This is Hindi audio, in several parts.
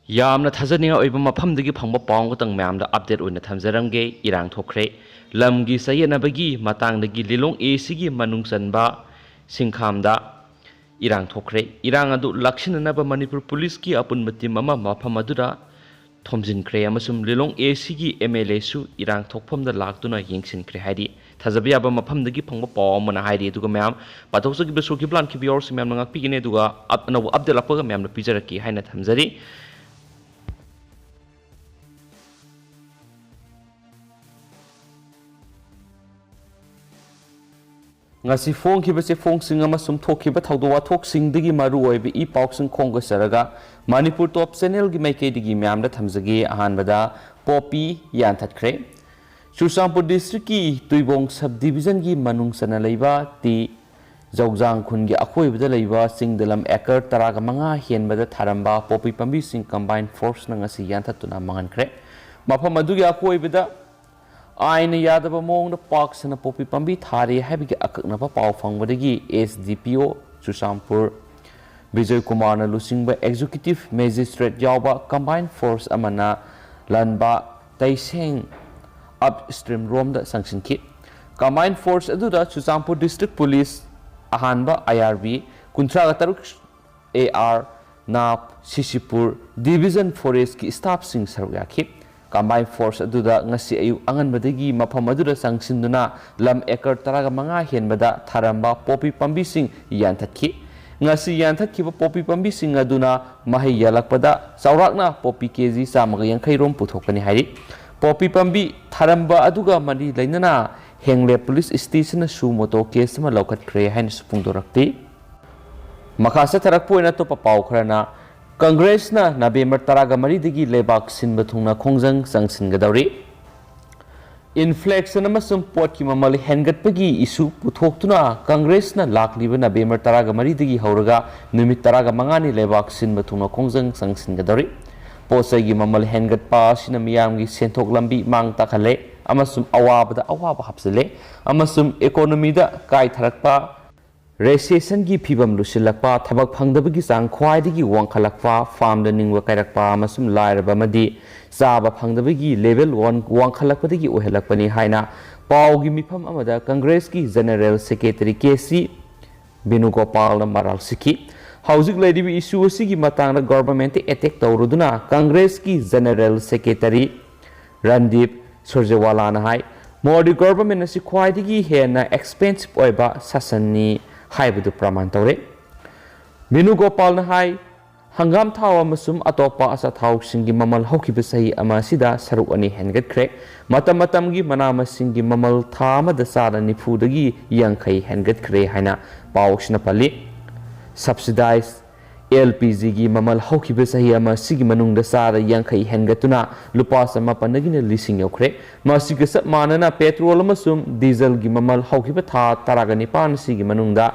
ꯌꯥꯝꯅ ꯊꯥꯖꯅꯤꯡꯉꯥꯏ ꯑꯣꯏꯕ ꯃꯐꯝꯗꯒꯤ ꯐꯪꯕ ꯄꯥꯎ ꯈꯛꯇꯪ ꯃꯌꯥꯝꯗ ꯑꯞꯗꯦꯠ ꯑꯣꯏꯅ ꯊꯝꯖꯔꯝꯒꯦ꯫ ꯏꯔꯥꯡ ꯊꯣꯛꯈ꯭ꯔꯦ꯫ ꯂꯝꯒꯤ ꯆꯌꯦꯠꯅꯕꯒꯤ ꯃꯇꯥꯡꯗꯒꯤ ꯂꯤꯂꯣꯡ ꯑꯦꯁꯤꯒꯤ ꯃꯅꯨꯡ ꯆꯟꯕ ꯁꯤꯡꯈꯥꯝꯗ ꯏꯔꯥꯡ ꯊꯣꯛꯈ꯭ꯔꯦ꯫ ꯏꯔꯥꯡ ꯑꯗꯨ ꯂꯥꯛꯁꯤꯟꯅꯅꯕ ꯃꯅꯤꯄꯨꯔ ꯄꯨꯂꯤꯁꯀꯤ ꯑꯄꯨꯟꯕ ꯇꯤꯝ ꯑꯃ ꯃꯐꯝ ꯑꯗꯨꯗ ꯊꯣꯝꯖꯤꯟꯈ꯭ꯔꯦ ꯑꯃꯁꯨꯡ ꯂꯤꯂꯣꯡ ꯑꯦꯁꯤꯒꯤ MLAꯁꯨ ꯏꯔꯥꯡ ꯊꯣꯛꯐꯝꯗ ꯂꯥꯛꯇꯨꯅ ꯌꯦꯡꯁꯤꯟꯈ꯭ꯔꯦ ꯍꯥꯏꯔꯤ ꯊꯥꯖꯕ ꯌꯥꯕ ꯃꯐꯝꯗꯒꯤ ꯐꯪꯕ ꯄꯥꯎ ꯑꯃꯅ ꯍꯥꯏꯔꯤ꯫ ꯑꯗꯨꯒ ꯃꯌꯥꯝ ꯄꯥꯊꯣꯛꯆꯈꯤꯕ ꯁꯣꯛꯈꯤꯕ ꯂꯥꯟꯈꯤꯕ ꯌꯥꯎꯔꯁꯨ ꯃꯌꯥꯝꯅ ꯉꯥꯛꯄꯤꯒꯅꯤ ꯑꯗꯨꯒ ꯑꯅꯧꯕ ꯑꯞꯗꯦꯠ ꯂꯥꯛꯄꯒ ꯃꯌꯥꯝꯅ ꯄꯤꯖꯔꯛꯀꯦ ꯍꯥꯏꯅ ꯊꯝꯖꯔꯤ꯫ ꯉꯁꯤ ꯐꯣꯡꯈꯤꯕ ꯆꯦꯐꯣꯡꯁꯤꯡ ꯑꯃꯁꯨꯡ ꯊꯣꯛꯈꯤꯕ ꯊꯧꯗꯣꯛ ꯋꯥꯊꯣꯛꯁꯤꯡꯗꯒꯤ ꯃꯔꯨꯑꯣꯏꯕ ꯄꯥꯎꯁꯤꯡ ꯈꯣꯝꯒꯠꯆꯔꯒ ꯃꯅꯤꯄꯨꯔ ꯇꯣꯞ ꯆꯦꯅꯦꯜꯒꯤ ꯃꯥꯏꯀꯩꯗꯒꯤ ꯃꯌꯥꯝꯗ ꯊꯝꯖꯒꯦ꯫ ꯑꯍꯥꯟꯕꯗ ꯄꯣꯄꯤ ꯌꯥꯟꯊꯠꯈ꯭ꯔꯦ꯫ ꯆꯨꯔꯆꯥꯟꯄꯨꯔ ꯗꯤꯁꯇ꯭ꯔꯤꯛꯀꯤ ꯇꯨꯏꯕꯣꯡ ꯁꯕ ꯗꯤꯕꯤꯖꯟꯒꯤ ꯃꯅꯨꯡ ꯆꯟꯅ ꯂꯩꯕ ꯇꯤ ꯖꯧꯖꯥꯡ ꯈꯨꯟꯒꯤ ꯑꯀꯣꯏꯕꯗ ꯂꯩꯕ ꯆꯤꯡꯗ ꯂꯝ ꯑꯦꯀꯔ 15 ꯍꯦꯟꯕꯗ ꯊꯥꯔꯝꯕ ꯄꯣꯄꯤ ꯄꯥꯝꯕꯤꯁꯤꯡ ꯀꯝꯕꯥꯏꯟ ꯐꯣꯔꯁꯅ ꯉꯁꯤ ꯌꯥꯟꯊꯠꯇꯨꯅ ꯃꯥꯡꯍꯟꯈ꯭ꯔꯦ꯫ ꯃꯐꯝ ꯑꯗꯨꯒꯤ ꯑꯀꯣꯏꯕꯗ आईना यादव मौंग पाक्सना पोपी पंबी थारे है अकनब पाव फंगबदगी SDPO चुरचांपुर विजय कुमार लुसिंग एग्जीक्यूटिव मैजिस्ट्रेट यावबा कंबाइन फोर्स अमना लनबा तैसेंग अपस्ट्रीम रोम संसिनखि। कंबाइन फोर्स अदुदा चुरचांपुर डिस्ट्रिक्ट पुलिस अहानबा IRB 53 AR नाप सिसिपुर डिविजन फॉरेस्ट की स्टाफ सिंह सरुक याखि। कंबाइन फोर्स अदुदा ngasi ayu anganbadagi mafam adura sangsinuna lam ekar 15 henbada tharamba popi pambi sing yanthakhi। ngasi yanthakhiba popi pambi sing aduna mahai yalakpada chaurakna popi kg 150 rom puthokani hari। popi pambi tharamba aduga mari lainana hengle police station su moto case ma lokhatkre hain supungdorakti। मखासे थरकपोइना तो पाव खरना कांग्रेसना नवेंबर 13 दगी लेबाक सिनब थुंगना खोंजंग संगसिनगदौरी। इन्फ्लेक्शन अमसुंग पोट की ममल हेनगटपगी इशू पुथोक्तुना कांग्रेसना लाखलिब नवेंबर 13 दगी हौरगा नुमित 15 नि लेबाक सिनब थुंगना खोंजंग संगसिनगदौरी। पोसैगी ममल हेनगटपा सिना मियामगी सेंथोक लंबी मांग ताखले अमसुंग अवाबदा अवाब हापसले अमसुंग इकोनॉमीदा कायथरकपा रेसेशन की फिवम लुसिलक्पा थबक फंगदबगी चांग ख्वाइदगी वांखलक्पा फार्मदा निंगवा कायरक्पा अमसुम लायरबा मदी चाबा फंगदबगी लेवल 1 वांखलक्पदगी ओहेलक्पनी हाइना पावगी मिफम अमदा कांग्रेस की general secretary KC Venugopal moral सिखी। हौजिक लेदिबी इशू असिगी मतांगदा गवर्नमेंट अटैक तौरुदुना कांग्रेस की general secretary Randeep Surjewala high Modi government असि ख्वाइदगी हेना एक्सपेंसिव ओइबा शासननी हाइबदु प्रमाण तौरे। वेणुगोपाल हाई हंगाम थाव अमसुम अतोपा असा थाव सिंगी ममल हौखिबा सही अमा सिदा सरुक अनि हेनगटख्रे। मतम मतमगी मना मसिंगी ममल था अमदा चादा निफुदगी यांखै हेनगटख्रे हाइना पावसिना पल्ली। सब्सिडाइज LPG की ममल हौखिबा सही अमा सिगी मनुंगदा चादा यांखै हेनगतुना लुपा 1,500 लिसिंग यौख्रे। मसिग सब मानना पेट्रोल अमसुम डीजल की ममल हौखिबा था 19 सिगी मनुंगदा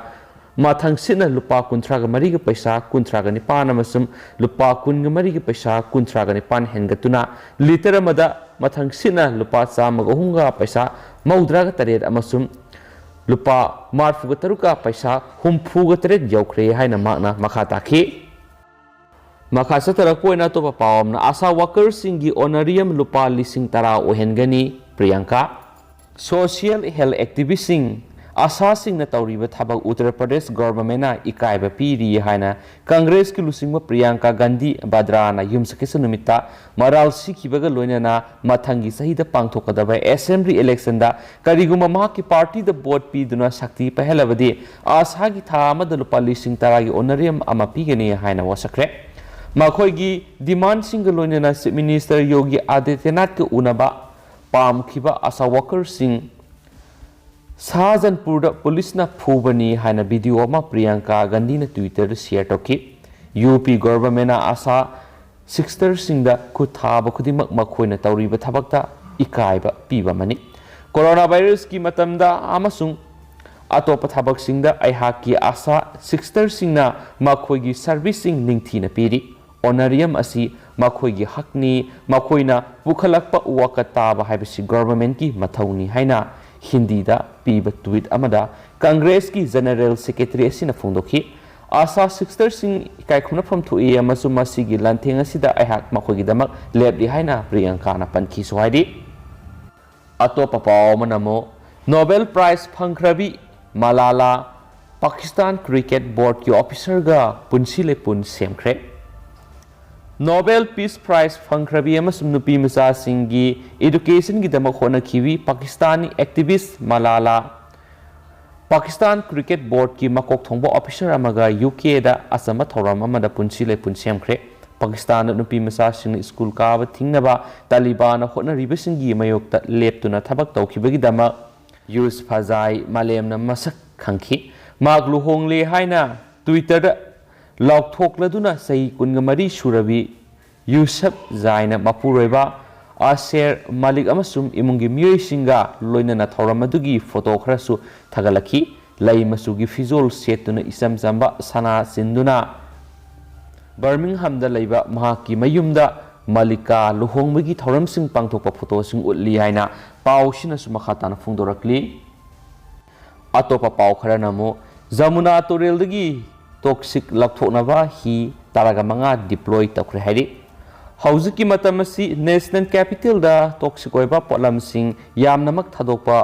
माथंग सिना लुपा 39 पैसा 39 अमसुम लुपा 19 पैसा 39 हेनगतुना लीटर अमदा माथंग सिना लुपा 103 पैसा 93 अमसुम लुपा 43 पैसा 63 यौख्रे हाइना मागना मखा ताखि। मखा सतरकोइना तो पावमना आशा वर्कर्स सिंगी ऑनरियम लुपा 10,000 ओहेनगनी। प्रियंका सोशल हेल्थ एक्टिविस्ट सिंग आशा सिंह तौरीब थबक उत्तर प्रदेश गवर्नमेंट इकायब पीरी हाइना कांग्रेस की लुसिंग प्रियंका गांधी बद्राना युमसकेस नुमिता मराल सिखिबग लोइनना मथंगी सहिदा पांगथोकदब असेंबली इलेक्शन दा करिगुम माकी पार्टी द वोट पीदुना शक्ति पहलबदी आशा की था अमद लुपा 10,000 की ऑनरियम अमा पीगनी हाइना वसखरे। मखोइगी डिमांड सिंग लोइनना चीफ मिनिस्टर योगी आदित्यनाथ के उनबा पामखिबा आशा वर्कर सिंग शाहजहानपुर पुलिस फूबनी है वीडियो प्रियंका गांधी ने ट्विटर शेयर तौकी। UP गवर्नमेंट आशा सिस्टर सिंह खुद थाब खुदिमक मखोइना तौरीब थबकता इकायब पीबमनी। कोरोना वायरस की मतमदा अमसुंग अतोप थबक सिंह अहाकी आशा सिस्टर सिंह मखोइगी सर्विसिंग निंगथीना पीरी। ऑनरियम असी मखोइगी हकनी मखोइना पुखलकपा वकत ताबा हाइबसी गवर्नमेंट की मथौनी हाइना हिंदी दा पीब ट्वीट अमदा कांग्रेस की जनरल सेक्रेटरी असिना फोंदोखी। आशा सिस्टरसिंग इकायखुमनाफम थोई अमसुम मसिगी लांथेंग असिदा अहाक मखोगिदमक लेबली हाइना प्रियंकाना पनखिसु हाइदि अतोप पाव मनमो नोबेल प्राइज फंख्रबी मलाला पाकिस्तान क्रिकेट बोर्ड की ऑफिसर गा पुनसिले पुन सेमख्रे नोबेल पीस प्राइज फंख्रबी अमसुम नुपी मचा सिंगी एजुकेशन की दमक होनखिवी Pakistani activist Malala Pakistan cricket board की मकोक थोंबो ऑफिसर अमगा यूके दा असम थौरम अमदा पुनसिले पुन सेमख्रे पाकिस्तान नुपी मचा सिंग स्कूल काब थिंगनबा तालिबान होनरिबसिंगी मयोक्ता लेप्तुना थबक तौखिबगी दमक यूस फजाई मालेमना मसक खंखी माग लुहोंगले हाइना ट्विटर लाउथोक्लदुना सही कुनगमरी सुरबी यूसफ जाइना मपुरोइबा आशेर मालिक अमसुम इमुंगी मियोइसिंगा लोइनना थौरमदुगी फोटो खरसु थगलखी लई मसुगी फिजोल सेतुना इसम जंबा सना सिंदुना बर्मिंगहामदा लैबा महाकी मयुमदा मालिका लुहोंगबगी थौरमसिंग पांगथोकपा फोटोसिंग उतली हाइना पाउसिनसु मखाताना फोंदोरकली अतोपा पाउ खरनमो जमुना तोरेलदगी टॉक्सिक लक्थोनबा ही तारागा मंगा डिप्लॉय तखरे हाइदि हौजिकी मतमसी नेशनल कैपिटल दा टॉक्सिक ओइबा पोटलमसिंग यामनमक थादोकपा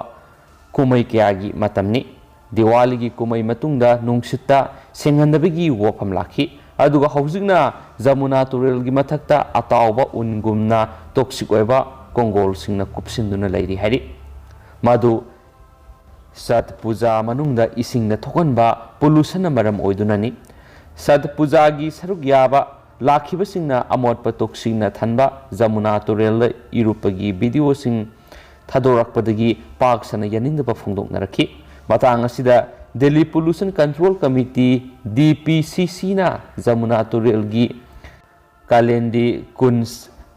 कुमै क्यागी मतमनी दिवाली की कुमै मतुंगदा नुंगसिता सेंगंदबगी वफम लाखी अदुगा हौजिकना जमुना तोरेलगी मथक्ता अतावबा उनगुमना टॉक्सिक ओइबा कोंगोल सिंगना कुपसिंदुना लैरि हाइदि मधु सत पूजा मनुंगदा इसिंगना थोकनबा पोल्यूशन मरम ओइदुनानी सत पूजा की सरुक याबा लाखिबसिंगना अमोटपा टॉक्सिंगना थनबा जमुना तोरेल इरुपगी वीडियो सिंग थादोरकपदगी पाक सन यानिंदबा फोंदोकनरखी मतांग असिदा Delhi pollution control committee DPCC ना जमुना तोरेलगी कालेंडी कुंस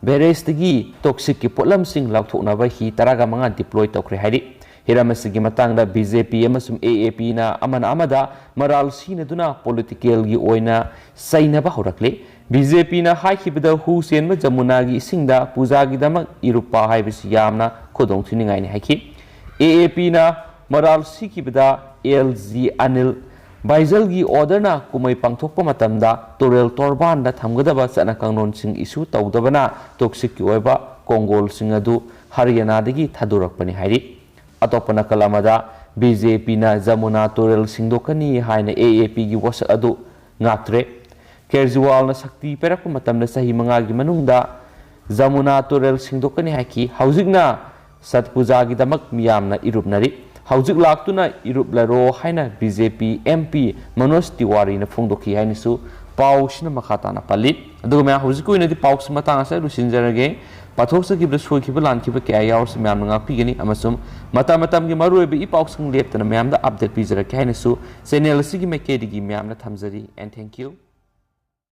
बेरेस्टगी टॉक्सिक की पोलम सिंग लाउथोकनबा ही तरागा मंगा डिप्लॉय तौखरे हाइदि हिरामसिगी मतंगदा BJP अमसुम AAP ना अमन अमदा मराल सीनदुना पॉलिटिकल की ओइना सैनबा होरकले BJP ना हाइखिबदा हु सेनबा जमुना की इसिंगदा पूजा की दमक इरुपा हाइबसि यामना खोदोंग थुनिंगाइने हाइखि AAP ना मराल सीखिबदा LG अनिल बाइजल की ऑर्डर ना कुमै पांथोकपा मतमदा तोरेल तोरबान दा थमगदबा चना कांगनोन सिंग इशू तौदबना टॉक्सिक की ओइबा कोंगोल सिंग अदु हरियाणा दगी थादोरकपनि हाइरि अतोपना कलामदा BJP ना जमुना तोरेल सिंदोकनी हाइना AAP की वसक अदु ngaktरे केजरीवाल ना शक्ति पेरक मतमदा सही मंगा की मनुंगदा जमुना तोरेल सिंदोकनी हाइकी हौजिकना सत पूजा की दमक मियामना इरुपनरी हौजिक लाक्तुना इरुपलरो हाइना BJP MP मनोज तिवारी ना फोंदोकी हाइनिसु पाउसिना मखाताना पल्ली अदुगा मै हौजिक कोइनदि पाउस मतांग असे रुसिनजरगे पाथोक्सगिब सोइखिब लानखिब क्या यावरस म्याम ngapiगनि अमसुम मता मतम की मरुइब इ पाउसंग लेप्तना म्याम दा अपडेट पिजरके हाइनिसु चैनल सिगी मेकेदिगी म्याम ना थमजरी एंड थैंक यू।